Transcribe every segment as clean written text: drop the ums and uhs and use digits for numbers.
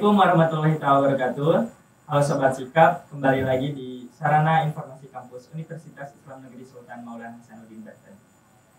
Assalamualaikum warahmatullahi wabarakatuh. Halo Sobat Sikap, kembali lagi di Sarana Informasi Kampus Universitas Islam Negeri Sultan Maulana Hasanuddin Banten.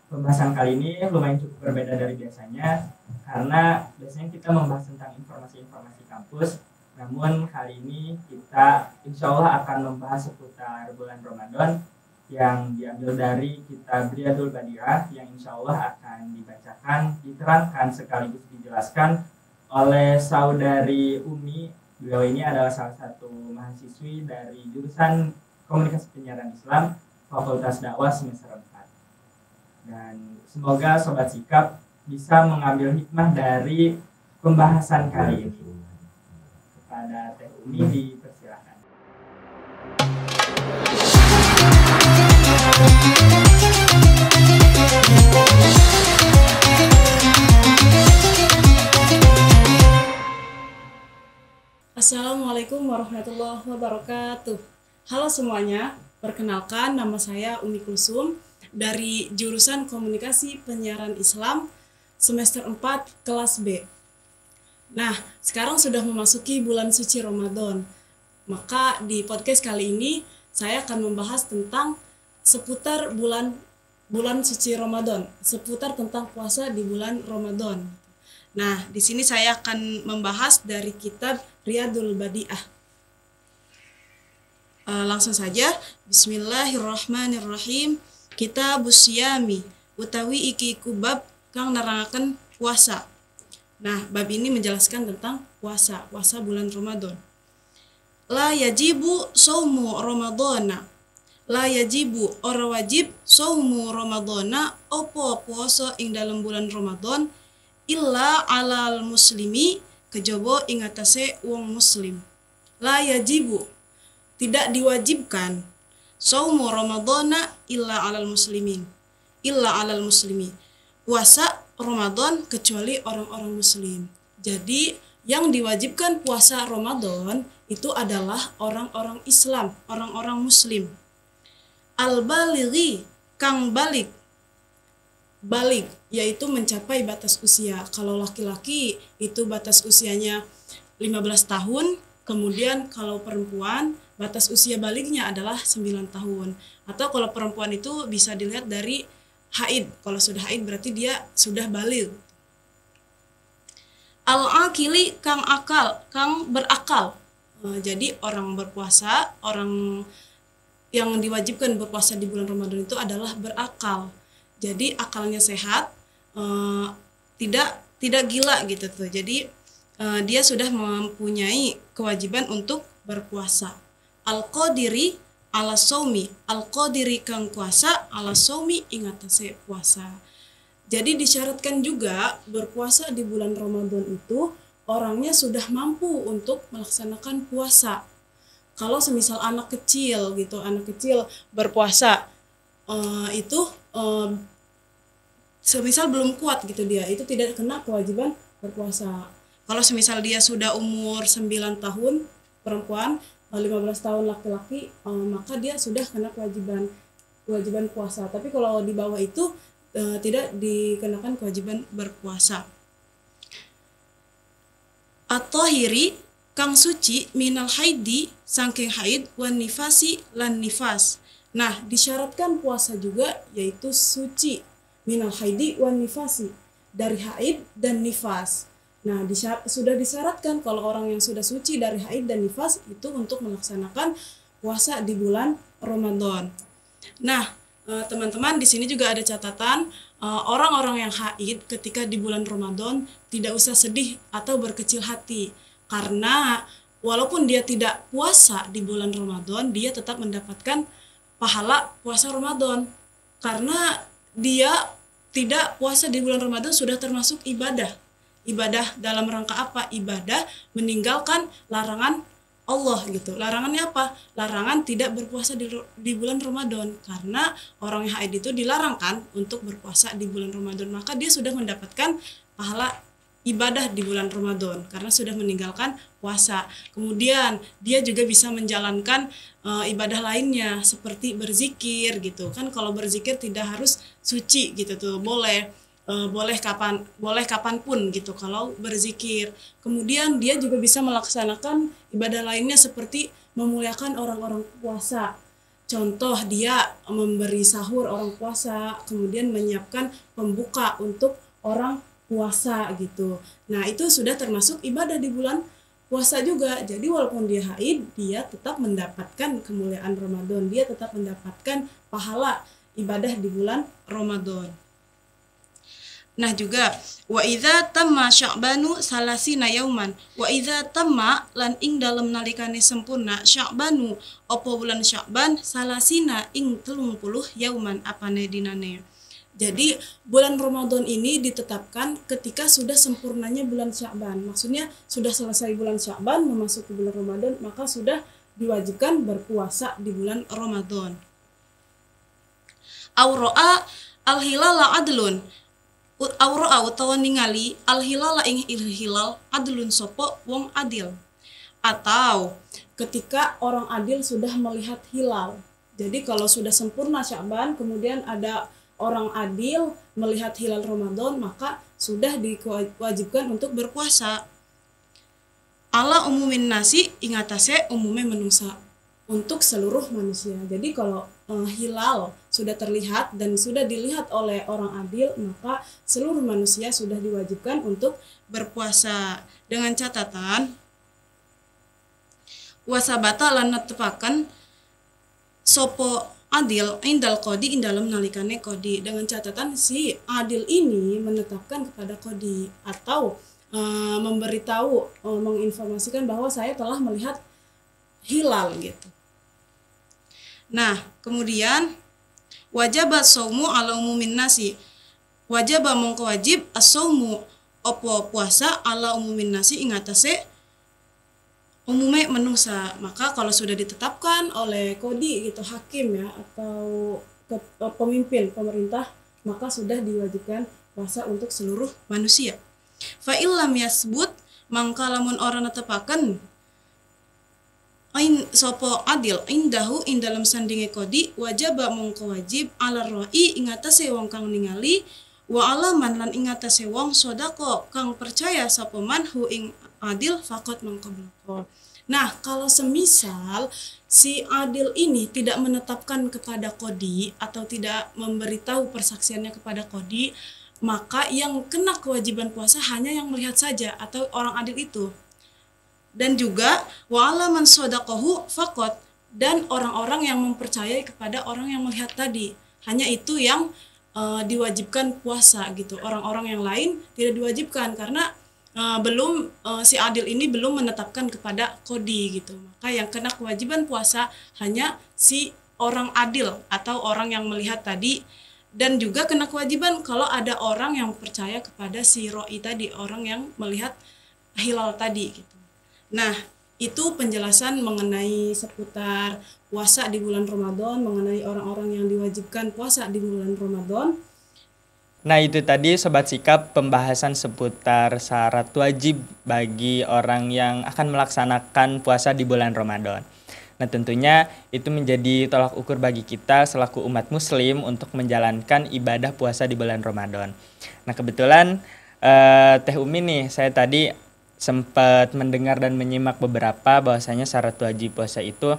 Pembahasan kali ini lumayan cukup berbeda dari biasanya, karena biasanya kita membahas tentang informasi-informasi kampus. Namun kali ini kita insya Allah akan membahas seputar bulan Ramadan yang diambil dari kitab Riyadul Badi'ah yang insya Allah akan dibacakan, diterangkan sekaligus dijelaskan oleh saudari Umi. Beliau ini adalah salah satu mahasiswi dari jurusan Komunikasi Penyiaran Islam Fakultas Dakwah semester 4. Dan semoga Sobat Sikap bisa mengambil hikmah dari pembahasan kali ini. Kepada Teh Umi dipersilakan. Assalamualaikum warahmatullahi wabarakatuh. Halo semuanya, perkenalkan nama saya Umi Kulsum dari jurusan Komunikasi Penyiaran Islam semester 4 kelas B. Nah, sekarang sudah memasuki bulan suci Ramadan. Maka di podcast kali ini saya akan membahas tentang seputar bulan suci Ramadan, seputar tentang puasa di bulan Ramadan. Nah, di sini saya akan membahas dari kitab Riyadul Badi'ah. Langsung saja, Bismillahirrahmanirrahim. Kitabus Siyami utawi iki kubab kang nerangaken puasa. Nah, bab ini menjelaskan tentang puasa bulan Ramadan. La yajibu saumu Ramadana. La yajibu ora wajib saumu Ramadana opo puasa ing dalam bulan Ramadan illa alal muslimi kejaba ing atase wong muslim. La yajibu tidak diwajibkan saumu Ramadana illa alal muslimin. Illa alal muslimi. Puasa Ramadan kecuali orang-orang muslim. Jadi yang diwajibkan puasa Ramadan itu adalah orang-orang Islam, orang-orang muslim. Al-balighi kang balik yaitu mencapai batas usia. Kalau laki-laki itu batas usianya 15 tahun, kemudian kalau perempuan batas usia baliknya adalah 9 tahun. Atau kalau perempuan itu bisa dilihat dari haid. Kalau sudah haid berarti dia sudah baligh. Al-akili kang akal, kang berakal. Jadi orang berpuasa, orang yang diwajibkan berpuasa di bulan Ramadan itu adalah berakal. Jadi akalnya sehat, tidak gila gitu tuh. Jadi dia sudah mempunyai kewajiban untuk berpuasa. Al-qadiri ala saumi, al-qadiri kang puasa ala saumi ingatase puasa. Jadi disyaratkan juga berpuasa di bulan Ramadan itu orangnya sudah mampu untuk melaksanakan puasa. Kalau semisal anak kecil gitu, anak kecil berpuasa semisal belum kuat gitu dia, itu tidak kena kewajiban berpuasa. Kalau semisal dia sudah umur 9 tahun perempuan, 15 tahun laki-laki, maka dia sudah kena kewajiban puasa. Tapi kalau di bawah itu tidak dikenakan kewajiban berpuasa. At-tahiri kang suci minal haidi saking haid wan nifasi lan nifas. Nah, disyaratkan puasa juga yaitu suci minal haidi wan nifasi, dari haid dan nifas. Nah, sudah disyaratkan kalau orang yang sudah suci dari haid dan nifas itu untuk melaksanakan puasa di bulan Ramadan. Nah, teman-teman di sini juga ada catatan orang-orang yang haid ketika di bulan Ramadan tidak usah sedih atau berkecil hati, karena walaupun dia tidak puasa di bulan Ramadan, dia tetap mendapatkan pahala puasa Ramadan, karena dia tidak puasa di bulan Ramadan sudah termasuk ibadah dalam rangka apa? Ibadah meninggalkan larangan Allah gitu. Larangannya apa? Larangan tidak berpuasa di bulan Ramadan, karena orang yang haid itu dilarangkan untuk berpuasa di bulan Ramadan, maka dia sudah mendapatkan pahala ibadah di bulan Ramadan karena sudah meninggalkan puasa. Kemudian dia juga bisa menjalankan ibadah lainnya seperti berzikir gitu kan. Kalau berzikir tidak harus suci gitu tuh, boleh boleh kapanpun gitu kalau berzikir. Kemudian dia juga bisa melaksanakan ibadah lainnya seperti memuliakan orang-orang puasa. Contoh dia memberi sahur orang puasa, kemudian menyiapkan pembuka untuk orang puasa gitu. Nah, itu sudah termasuk ibadah di bulan puasa juga. Jadi walaupun dia haid, dia tetap mendapatkan kemuliaan Ramadan, dia tetap mendapatkan pahala ibadah di bulan Ramadan. Nah juga wa idza tamma sya'banu salasina yauman wa idza tamma lan ing dalem nalikane sempurna sya'banu apa bulan Sya'ban salasina ing 30 yauman apane dinane. Jadi bulan Ramadan ini ditetapkan ketika sudah sempurnanya bulan Sya'ban. Maksudnya sudah selesai bulan Sya'ban memasuki bulan Ramadan, maka sudah diwajibkan berpuasa di bulan Ramadan. Aura'a al-hilala adlun Aura utawa ningali al-hilala ing hilal adlun sopo wong adil. Atau ketika orang adil sudah melihat hilal. Jadi kalau sudah sempurna Sya'ban kemudian ada orang adil melihat hilal Ramadan, maka sudah diwajibkan untuk berpuasa. Ala umumin nasi ingatase umume menungsa, untuk seluruh manusia. Jadi kalau hilal sudah terlihat dan sudah dilihat oleh orang adil, maka seluruh manusia sudah diwajibkan untuk berpuasa. Dengan catatan wasabata lan netepaken sopo adil indal kodi indalem nalikane kodi. Dengan catatan si adil ini menetapkan kepada kodi atau memberitahu, menginformasikan bahwa saya telah melihat hilal gitu. Nah, kemudian wajib as-saumu ala umumin nasi. Wajib mongko wajib as-saumu opo puasa ala umumin nasi ing atase umume menungsa. Maka kalau sudah ditetapkan oleh kodi gitu, hakim ya atau pemimpin pemerintah, maka sudah diwajibkan puasa untuk seluruh manusia. Fa illam yasbut mangka lamun ora netepaken ain sopo adil indahu ing dalam sandinge kodi wajaba mongko wajib ala roi ing atase wong kang ningali wa alaman lan ing atase wong sodako kang percaya sapa man hu ing adil fakot mongko bloko. Nah, kalau semisal si adil ini tidak menetapkan kepada kodi atau tidak memberitahu persaksiannya kepada kodi, maka yang kena kewajiban puasa hanya yang melihat saja atau orang adil itu. Dan juga wa'ala man sodaqahu faqat, dan orang-orang yang mempercayai kepada orang yang melihat tadi, hanya itu yang diwajibkan puasa gitu. Orang-orang yang lain tidak diwajibkan karena si adil ini belum menetapkan kepada kodi gitu. Maka yang kena kewajiban puasa hanya si orang adil atau orang yang melihat tadi, dan juga kena kewajiban kalau ada orang yang percaya kepada si roi tadi, orang yang melihat hilal tadi gitu. Nah, itu penjelasan mengenai seputar puasa di bulan Ramadan, mengenai orang-orang yang diwajibkan puasa di bulan Ramadan. Nah, itu tadi Sobat Sikap pembahasan seputar syarat wajib bagi orang yang akan melaksanakan puasa di bulan Ramadan. Nah, tentunya itu menjadi tolak ukur bagi kita selaku umat muslim untuk menjalankan ibadah puasa di bulan Ramadan. Nah, kebetulan Teh Umi nih, saya tadi sempat mendengar dan menyimak beberapa bahwasanya syarat wajib puasa itu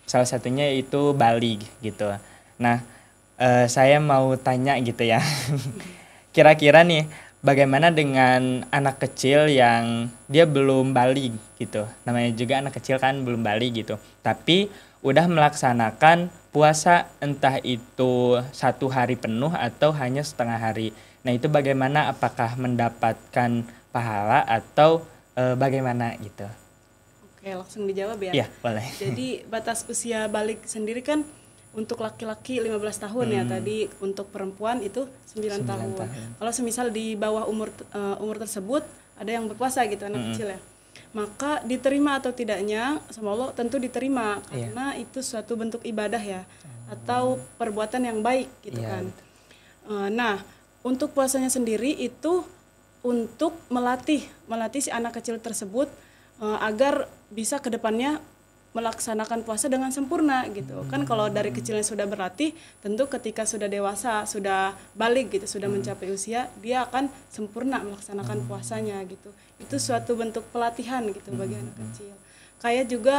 salah satunya itu baligh gitu. Nah, saya mau tanya gitu ya. Kira-kira nih bagaimana dengan anak kecil yang dia belum baligh gitu. Namanya juga anak kecil kan belum baligh gitu. Tapi udah melaksanakan puasa entah itu 1 hari penuh atau hanya setengah hari. Nah, itu bagaimana, apakah mendapatkan pahala atau bagaimana gitu? Oke, langsung dijawab ya. Iya, boleh. Jadi batas usia balik sendiri kan untuk laki-laki 15 tahun ya, tadi untuk perempuan itu 9 tahun. Kalau semisal di bawah umur tersebut ada yang berpuasa gitu, anak kecil ya, maka diterima atau tidaknya sama Allah tentu diterima karena itu suatu bentuk ibadah ya, atau perbuatan yang baik gitu kan. Nah, untuk puasanya sendiri itu untuk melatih si anak kecil tersebut agar bisa kedepannya melaksanakan puasa dengan sempurna gitu. Kan kalau dari kecilnya sudah berlatih, tentu ketika sudah dewasa, sudah balik gitu, sudah mencapai usia, dia akan sempurna melaksanakan puasanya gitu. Itu suatu bentuk pelatihan gitu bagi anak kecil. Kayak juga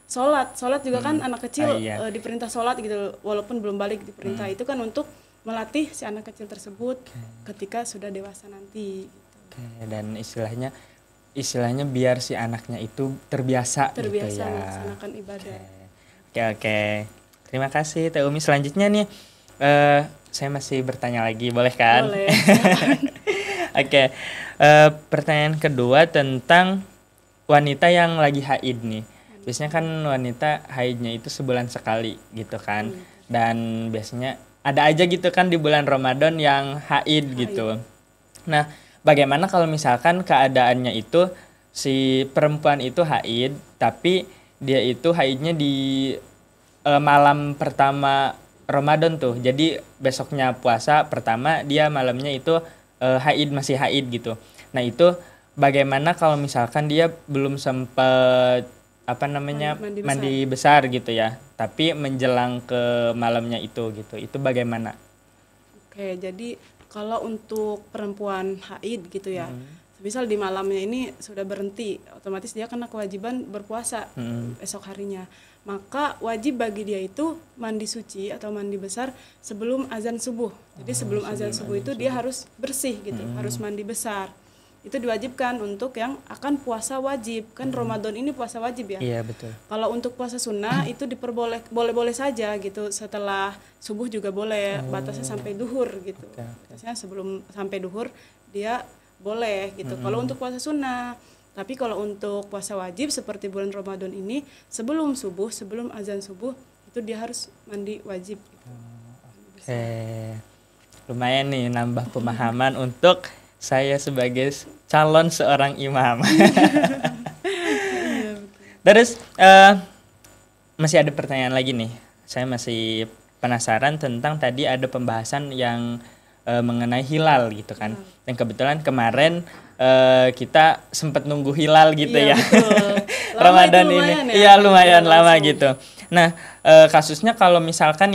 sholat juga kan anak kecil diperintah sholat gitu, walaupun belum balik diperintah. Itu kan untuk melatih si anak kecil tersebut ketika sudah dewasa nanti gitu. Dan istilahnya biar si anaknya itu terbiasa gitu ya. Melaksanakan ibadah. Oke. Terima kasih Teh Umi. Selanjutnya nih saya masih bertanya lagi, boleh kan? Boleh. Oke. Pertanyaan kedua tentang wanita yang lagi haid nih. Biasanya kan wanita haidnya itu sebulan sekali gitu kan. Dan biasanya ada aja gitu kan di bulan Ramadan yang haid gitu. Nah, bagaimana kalau misalkan keadaannya itu si perempuan itu haid, tapi dia itu haidnya di malam pertama Ramadan tuh. Jadi besoknya puasa pertama, dia malamnya itu masih haid gitu. Nah, itu bagaimana kalau misalkan dia belum sempat mandi besar gitu ya, tapi menjelang ke malamnya itu gitu. Itu bagaimana? Oke, jadi kalau untuk perempuan haid gitu ya, misal di malamnya ini sudah berhenti, otomatis dia kena kewajiban berpuasa esok harinya. Maka wajib bagi dia itu mandi suci atau mandi besar sebelum azan subuh. Jadi sebelum azan subuh itu dia harus bersih gitu, harus mandi besar. Itu diwajibkan untuk yang akan puasa wajib. Kan Ramadan ini puasa wajib ya. Iya, betul. Kalau untuk puasa sunnah itu boleh-boleh saja gitu. Setelah subuh juga boleh, batasnya sampai duhur gitu. Batasnya sebelum sampai duhur dia boleh gitu. Kalau untuk puasa sunnah. Tapi kalau untuk puasa wajib seperti bulan Ramadan ini, sebelum subuh, sebelum azan subuh itu dia harus mandi wajib gitu. Oke. Lumayan nih nambah pemahaman untuk saya sebagai calon seorang imam. Terus masih ada pertanyaan lagi nih. Saya masih penasaran tentang tadi ada pembahasan yang mengenai hilal gitu kan. Dan kebetulan kemarin kita sempat nunggu hilal gitu ya. Ramadan ini. Iya, lumayan lama gitu. Nah, kasusnya kalau misalkan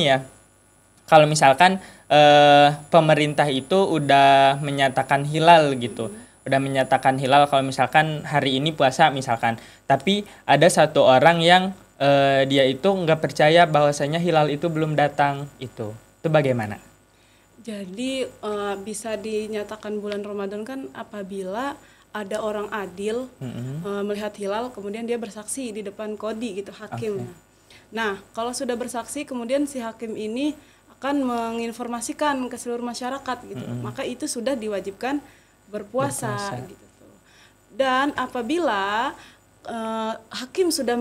pemerintah itu udah menyatakan hilal gitu. Udah menyatakan hilal kalau misalkan hari ini puasa misalkan. Tapi ada satu orang yang dia itu nggak percaya bahwasanya hilal itu belum datang itu. Itu bagaimana? Jadi bisa dinyatakan bulan Ramadan kan apabila ada orang adil melihat hilal kemudian dia bersaksi di depan kodi gitu, hakim. Nah, kalau sudah bersaksi kemudian si hakim ini akan menginformasikan ke seluruh masyarakat gitu. Maka itu sudah diwajibkan berpuasa. Gitu. Dan apabila hakim sudah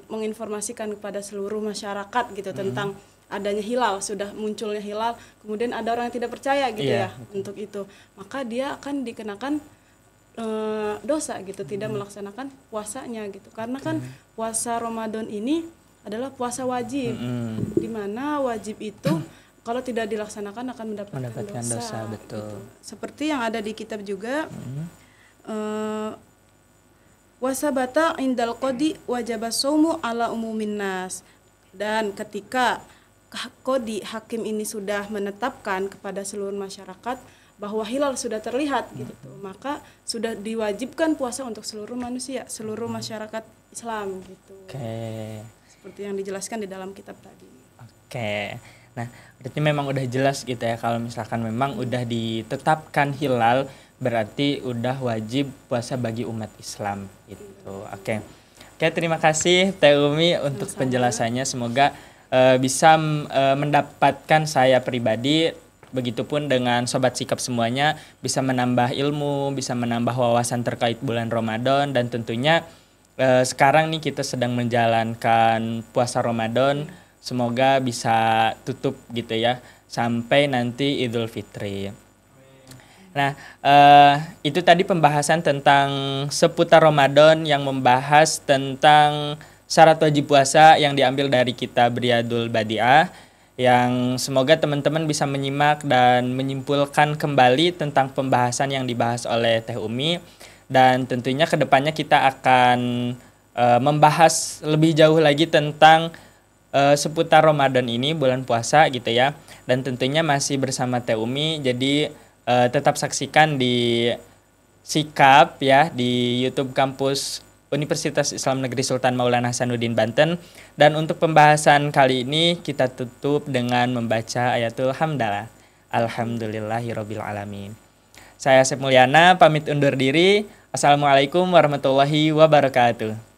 menginformasikan kepada seluruh masyarakat gitu tentang adanya hilal, sudah munculnya hilal, kemudian ada orang yang tidak percaya gitu untuk itu, maka dia akan dikenakan dosa gitu, tidak melaksanakan puasanya gitu. Karena kan puasa Ramadan ini adalah puasa wajib, di mana wajib itu kalau tidak dilaksanakan akan mendapatkan dosa betul. Gitu. Seperti yang ada di kitab juga, wasabata indal qodi wajaba saumu ala umumin nas. Dan ketika kodi hakim ini sudah menetapkan kepada seluruh masyarakat bahwa hilal sudah terlihat gitu, maka sudah diwajibkan puasa untuk seluruh manusia, seluruh masyarakat Islam gitu. Seperti yang dijelaskan di dalam kitab tadi. Nah, berarti memang udah jelas gitu ya, kalau misalkan memang udah ditetapkan hilal berarti udah wajib puasa bagi umat Islam gitu. Oke, terima kasih Teh Umi untuk penjelasannya. Semoga bisa mendapatkan saya pribadi, begitupun dengan sobat sikap semuanya, bisa menambah ilmu, bisa menambah wawasan terkait bulan Ramadan. Dan tentunya sekarang nih kita sedang menjalankan puasa Ramadan, semoga bisa tutup gitu ya sampai nanti Idul Fitri. Nah, itu tadi pembahasan tentang seputar Ramadan yang membahas tentang syarat wajib puasa yang diambil dari kitab Riyadul Badi'ah, yang semoga teman-teman bisa menyimak dan menyimpulkan kembali tentang pembahasan yang dibahas oleh Teh Umi. Dan tentunya kedepannya kita akan membahas lebih jauh lagi tentang seputar Ramadan ini, bulan puasa gitu ya. Dan tentunya masih bersama Teh Umi. Jadi tetap saksikan di Sikap ya, di YouTube kampus Universitas Islam Negeri Sultan Maulana Hasanuddin Banten. Dan untuk pembahasan kali ini kita tutup dengan membaca ayatul hamdalah. Alhamdulillahirabbil alamin. Saya Asep Mulyana pamit undur diri. Assalamualaikum warahmatullahi wabarakatuh.